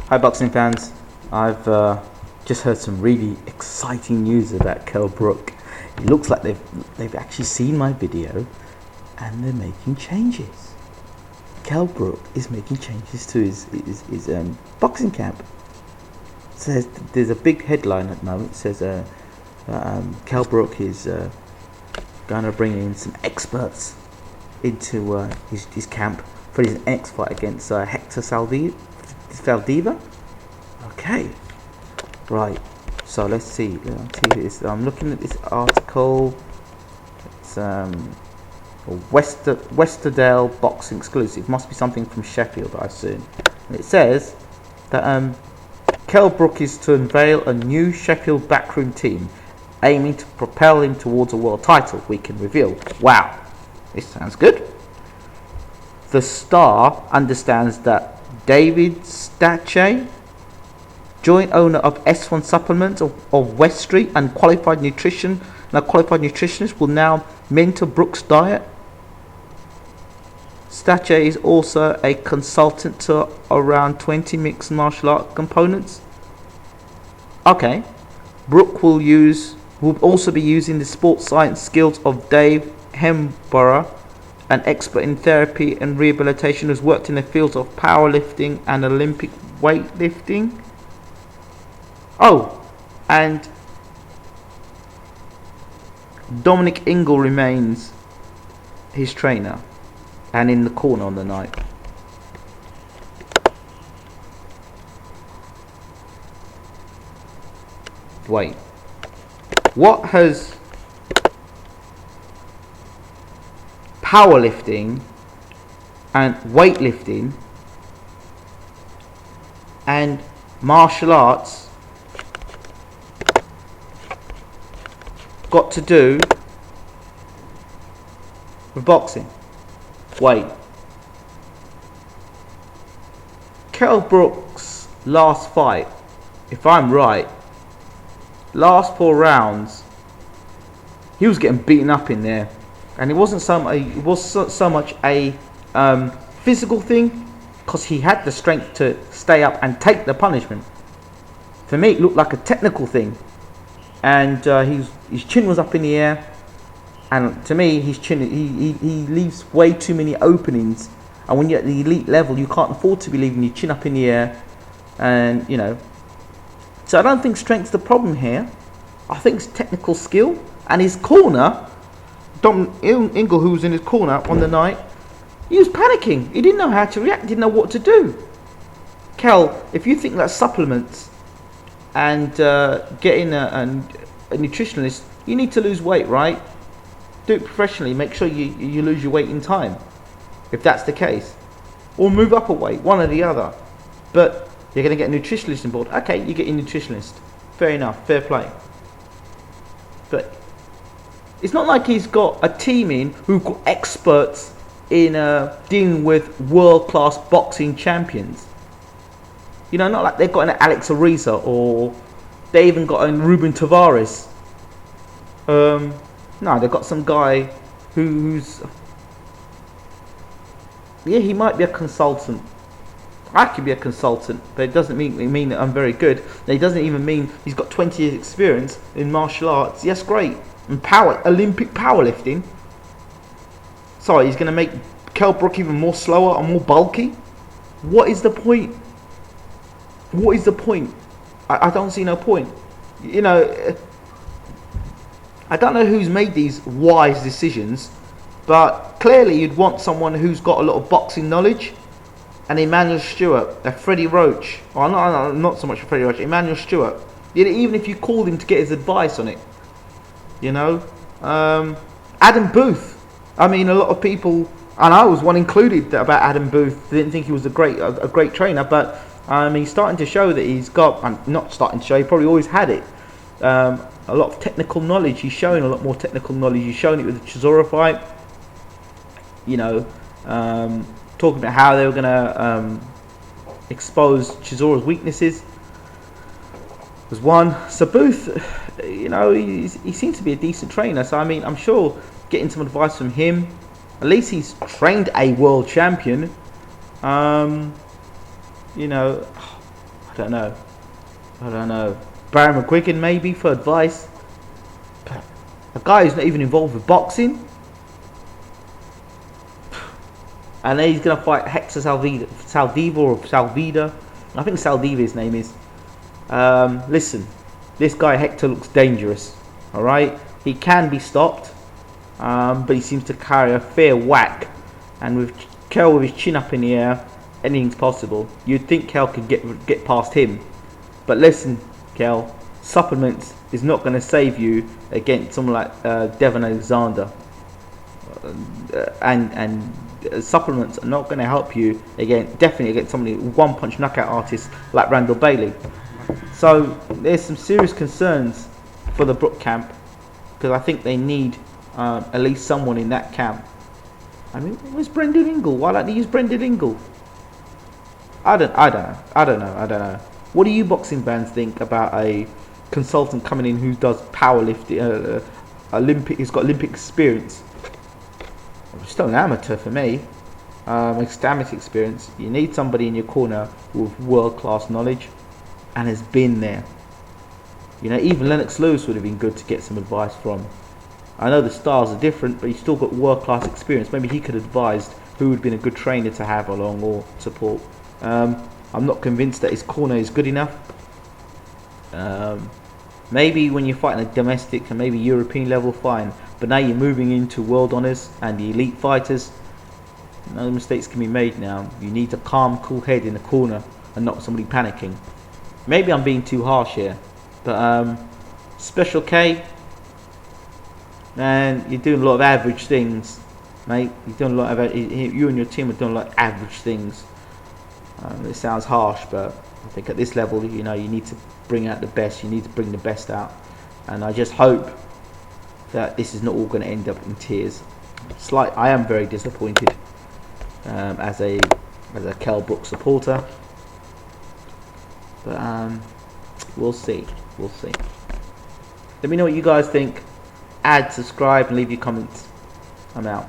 Hi boxing fans, I've just heard some really exciting news about Kell Brook. It looks like they've actually seen my video and they're making changes. Kell Brook is making changes to his boxing camp. It says there's a big headline at the moment. It says Kell Brook is going to bring in some experts into his camp for his next fight against Hector Saldiva. Okay, right. So let's see. I'm looking at this article. It's Westerdale Boxing exclusive. Must be something from Sheffield, I assume. And it says that Kell Brook is to unveil a new Sheffield backroom team, aiming to propel him towards a world title. We can reveal. Wow, this sounds good. The Star understands that David Stache, joint owner of S1 Supplements of West Street and a qualified nutritionist, will now mentor Brook's diet. Stache is also a consultant to around 20 mixed martial art components. Okay, Brook will also be using the sports science skills of Dave Hemborough, an expert in therapy and rehabilitation who's worked in the fields of powerlifting and Olympic weightlifting. Oh, and Dominic Ingle remains his trainer and in the corner on the night. Wait, what has powerlifting and weightlifting and martial arts got to do with boxing? Wait, Kell Brook's last fight, if I'm right, last 4 rounds he was getting beaten up in there, and it wasn't so much a physical thing, because he had the strength to stay up and take the punishment. For me, it looked like a technical thing, and his chin was up in the air, and to me, his chin he leaves way too many openings, and when you're at the elite level, you can't afford to be leaving your chin up in the air, and you know. So I don't think strength's the problem here. I think it's technical skill, and his corner, Dom Ingle, who was in his corner on the night, he was panicking. He didn't know how to react, didn't know what to do. Kell, if you think that supplements and getting a nutritionist, you need to lose weight, right? Do it professionally. Make sure you lose your weight in time, if that's the case. Or move up a weight, one or the other. But you're going to get a nutritionist on board. Okay, you get your nutritionist. Fair enough, fair play. But it's not like he's got a team in who've got experts in dealing with world-class boxing champions. You know, not like they've got an Alex Ariza, or they even got a Ruben Tavares. No, they've got some guy who's... Yeah, he might be a consultant. I could be a consultant, but it doesn't mean that I'm very good. It doesn't even mean he's got 20 years experience in martial arts. Yes, great. And Olympic powerlifting. Sorry, he's going to make Kell Brook even more slower and more bulky? What is the point? What is the point? I don't see no point. You know, I don't know who's made these wise decisions, but clearly you'd want someone who's got a lot of boxing knowledge. And Emmanuel Stewart, Freddie Roach, or not so much for Freddie Roach, Emmanuel Stewart. Even if you called him to get his advice on it, you know, Adam Booth. I mean, a lot of people, and I was one included, about Adam Booth. Didn't think he was a great trainer, but he's starting to show that he's got. Not starting to show. He probably always had it. A lot of technical knowledge. He's showing a lot more technical knowledge. He's showing it with the Chisora fight. You know. Talking about how they were going to expose Chisora's weaknesses was one. So Booth, you know, he seems to be a decent trainer. So I mean, I'm sure getting some advice from him, at least he's trained a world champion. You know, I don't know. I don't know. Barry McGuigan maybe for advice. A guy who's not even involved with boxing. And then he's going to fight Hector Saldiva or Salvida. I think Saldiva his name is. Listen, this guy Hector looks dangerous. Alright? He can be stopped. But he seems to carry a fair whack. And with Kell with his chin up in the air, anything's possible. You'd think Kell could get past him. But listen, Kell, supplements is not going to save you against someone like Devon Alexander. And supplements are not going to help you definitely against somebody one-punch knockout artist like Randall Bailey. So there's some serious concerns for the Brook camp, because I think they need at least someone in that camp. I mean, where's Brendan Ingle? Why don't they use Brendan Ingle? I don't know. What do you boxing fans think about a consultant coming in who does powerlifting, he's got Olympic experience? Still an amateur for me. Amateur experience. You need somebody in your corner with world-class knowledge and has been there. You know, even Lennox Lewis would have been good to get some advice from. I know the styles are different, but he's still got world-class experience. Maybe he could advise who would have been a good trainer to have along or support. I'm not convinced that his corner is good enough. Maybe when you're fighting a domestic and maybe European level, fine. But now you're moving into world honours and the elite fighters. No mistakes can be made now. You need a calm, cool head in the corner and not somebody panicking. Maybe I'm being too harsh here, but Special K, man, you're doing a lot of average things, mate. You're doing a lot of you and your team are doing a lot of average things. It sounds harsh, but I think at this level, you know, you need to bring out the best. You need to bring the best out, and I just hope that this is not all going to end up in tears. I am very disappointed as a Kell Brook supporter, but we'll see. Let me know what you guys think. Add, subscribe, and leave your comments. I'm out.